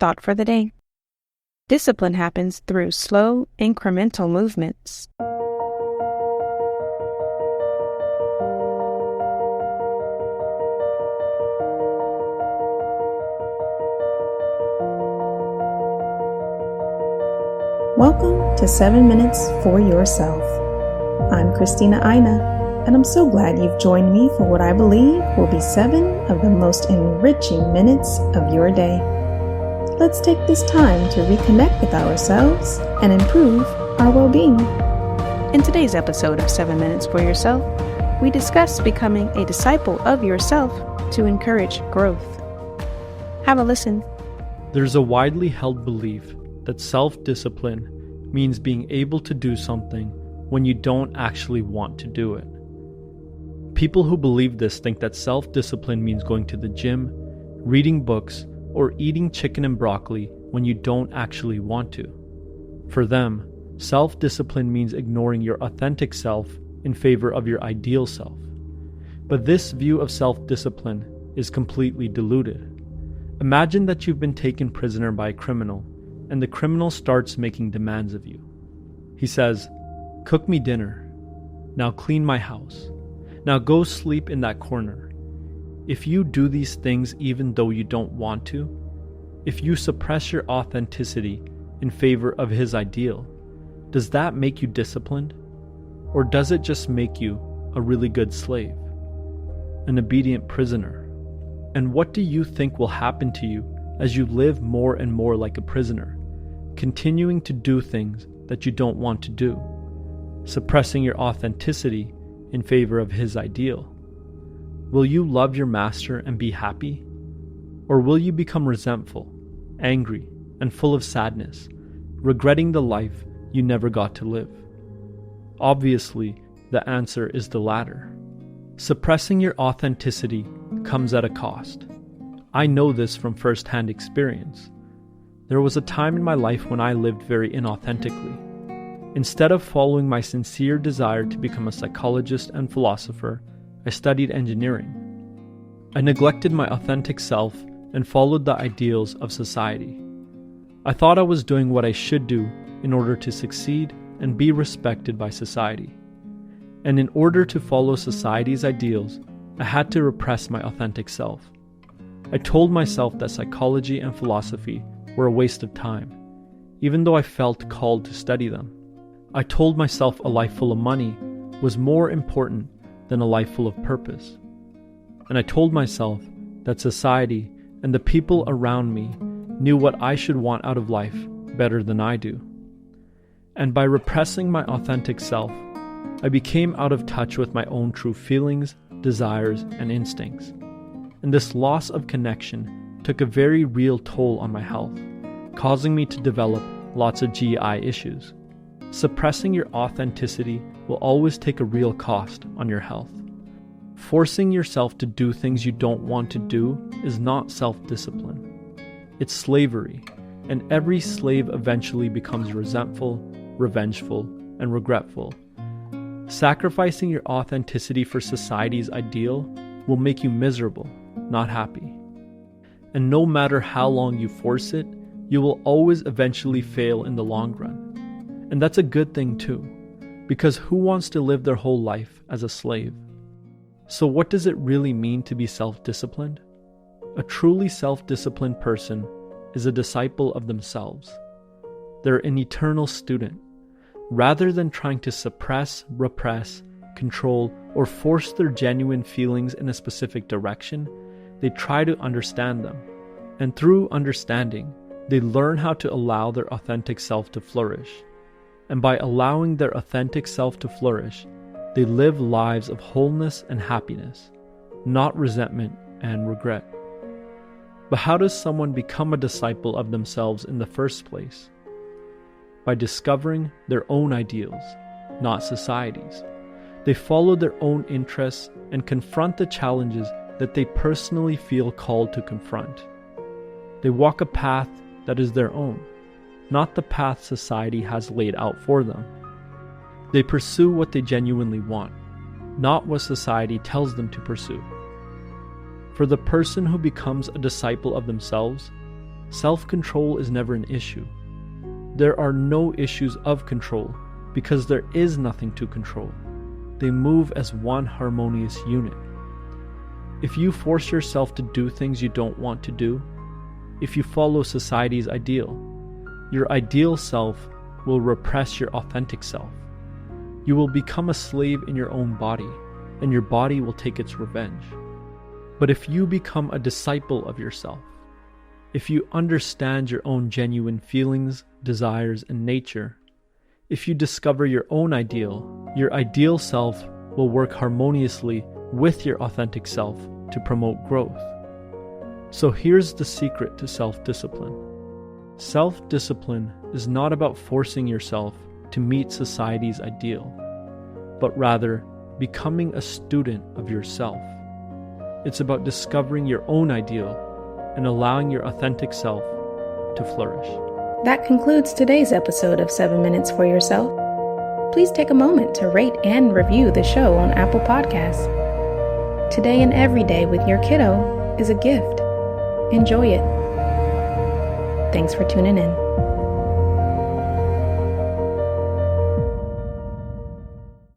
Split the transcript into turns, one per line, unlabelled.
Thought for the day. Discipline happens through slow, incremental movements.
Welcome to 7 Minutes for Yourself. I'm Christina Aina, and I'm so glad you've joined me for what I believe will be 7 of the most enriching minutes of your day. Let's take this time to reconnect with ourselves and improve our well-being.
In today's episode of 7 Minutes for Yourself, we discuss becoming a disciple of yourself to encourage growth. Have a listen.
There's a widely held belief that self-discipline means being able to do something when you don't actually want to do it. People who believe this think that self-discipline means going to the gym, reading books, or eating chicken and broccoli when you don't actually want to. For them, self-discipline means ignoring your authentic self in favor of your ideal self. But this view of self-discipline is completely diluted. Imagine that you've been taken prisoner by a criminal, and the criminal starts making demands of you. He says, "Cook me dinner. Now clean my house. Now go sleep in that corner." If you do these things even though you don't want to, if you suppress your authenticity in favor of his ideal, does that make you disciplined? Or does it just make you a really good slave, an obedient prisoner? And what do you think will happen to you as you live more and more like a prisoner, continuing to do things that you don't want to do, suppressing your authenticity in favor of his ideal? Will you love your master and be happy? Or will you become resentful, angry, and full of sadness, regretting the life you never got to live? Obviously, the answer is the latter. Suppressing your authenticity comes at a cost. I know this from first-hand experience. There was a time in my life when I lived very inauthentically. Instead of following my sincere desire to become a psychologist and philosopher, I studied engineering. I neglected my authentic self and followed the ideals of society. I thought I was doing what I should do in order to succeed and be respected by society. And in order to follow society's ideals, I had to repress my authentic self. I told myself that psychology and philosophy were a waste of time, even though I felt called to study them. I told myself a life full of money was more important than a life full of purpose. And I told myself that society and the people around me knew what I should want out of life better than I do. And by repressing my authentic self, I became out of touch with my own true feelings, desires, and instincts. And this loss of connection took a very real toll on my health, causing me to develop lots of GI issues. Suppressing your authenticity will always take a real cost on your health. Forcing yourself to do things you don't want to do is not self-discipline. It's slavery, and every slave eventually becomes resentful, revengeful, and regretful. Sacrificing your authenticity for society's ideal will make you miserable, not happy. And no matter how long you force it, you will always eventually fail in the long run. And that's a good thing too, because who wants to live their whole life as a slave? So what does it really mean to be self-disciplined? A truly self-disciplined person is a disciple of themselves. They're an eternal student. Rather than trying to suppress, repress, control, or force their genuine feelings in a specific direction, they try to understand them. And through understanding, they learn how to allow their authentic self to flourish. And by allowing their authentic self to flourish, they live lives of wholeness and happiness, not resentment and regret. But how does someone become a disciple of themselves in the first place? By discovering their own ideals, not society's. They follow their own interests and confront the challenges that they personally feel called to confront. They walk a path that is their own, not the path society has laid out for them. They pursue what they genuinely want, not what society tells them to pursue. For the person who becomes a disciple of themselves, Self-control is never an issue. There are no issues of control because there is nothing to control. They move as one harmonious unit. If you force yourself to do things you don't want to do, if you follow society's ideal, your ideal self will repress your authentic self. You will become a slave in your own body, and your body will take its revenge. But if you become a disciple of yourself, if you understand your own genuine feelings, desires, and nature, if you discover your ideal self will work harmoniously with your authentic self to promote growth. So here's the secret to self-discipline. Self-discipline is not about forcing yourself to meet society's ideal, but rather becoming a student of yourself. It's about discovering your own ideal and allowing your authentic self to flourish.
That concludes today's episode of 7 Minutes for Yourself. Please take a moment to rate and review the show on Apple Podcasts. Today and every day with your kiddo is a gift. Enjoy it. Thanks for tuning in.